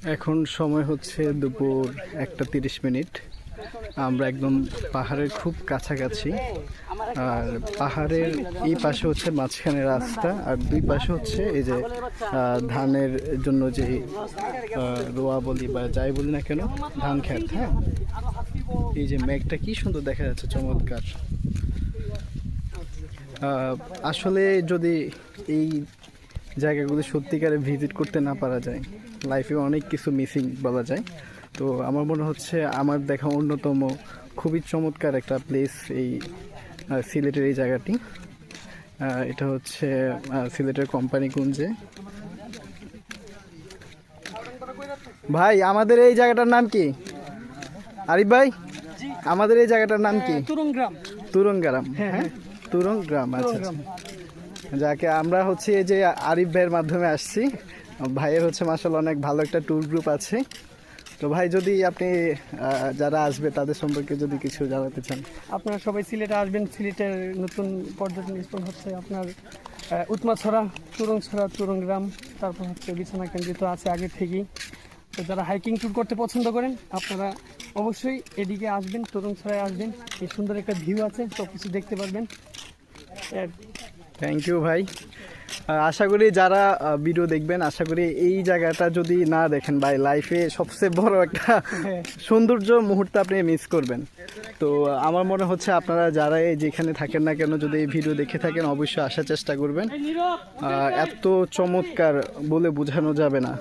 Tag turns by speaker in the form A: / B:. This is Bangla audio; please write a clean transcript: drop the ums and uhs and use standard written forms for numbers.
A: এখন সময় হচ্ছে দুপুর 1:30। আমরা একদম পাহাড়ের খুব কাছাকাছি। আর পাহাড়ের এই পাশে হচ্ছে মাঝখানে রাস্তা, আর দুই পাশে হচ্ছে এই যে ধানের জন্য যে রোয়া বলি বা যাই বলি না কেন, ধান ক্ষেত। হ্যাঁ, এই যে মেঘটা কি সুন্দর দেখা যাচ্ছে, চমৎকার। আসলে যদি এই জায়গাগুলো সত্যিকারে ভিজিট করতে না পারা যায়, লাইফে অনেক কিছু মিসিং বলা যায়। তো আমার মনে হচ্ছে আমার দেখা অন্যতম খুবই চমৎকার একটা প্লেস এই সিলেটের এই জায়গাটি। এটা হচ্ছে সিলেটের কোম্পানিগঞ্জে। ভাই, আমাদের এই জায়গাটার নাম কি? আরিফ ভাই, আমাদের এই জায়গাটার নাম কি?
B: তুরংগ্রাম।
A: তুরংগ্রাম। হ্যাঁ, তুরংগ্রাম। আচ্ছা আচ্ছা। যাকে আমরা হচ্ছে এই যে আরিফ ভাইয়ের মাধ্যমে আসছি। ভাইয়ের হচ্ছে মাশাআল্লাহ অনেক ভালো একটা ট্যুর গ্রুপ আছে। তো ভাই, যদি আপনি যারা আসবে তাদের সম্পর্কে যদি কিছু জানাতে চান।
B: আপনারা সবাই সিলেটে আসবেন। সিলেটের নতুন পর্যটন স্পট হচ্ছে আপনার উৎমাছড়া, তুরংছড়া, তুরংগ্রাম, তারপর হচ্ছে বিছানা কেন্দ্রিত আছে আগে থেকেই। তো যারা হাইকিং ট্যুর করতে পছন্দ করেন আপনারা অবশ্যই এদিকে আসবেন, তুরংছড়ায় আসবেন। এই সুন্দর একটা ভিউ আছে, সব কিছু দেখতে পারবেন।
A: থ্যাংক ইউ ভাই। আশা করি যারা ভিডিও দেখবেন, আশা করি এই জায়গাটা যদি না দেখেন ভাই, লাইফে সবচেয়ে বড় একটা সৌন্দর্য মুহূর্ত আপনি মিস করবেন। তো আমার মনে হচ্ছে আপনারা যারা যেখানে থাকেন না কেন, যদি এই ভিডিও দেখে থাকেন অবশ্যই আসার চেষ্টা করবেন। এত চমৎকার বলে বোঝানো যাবে না।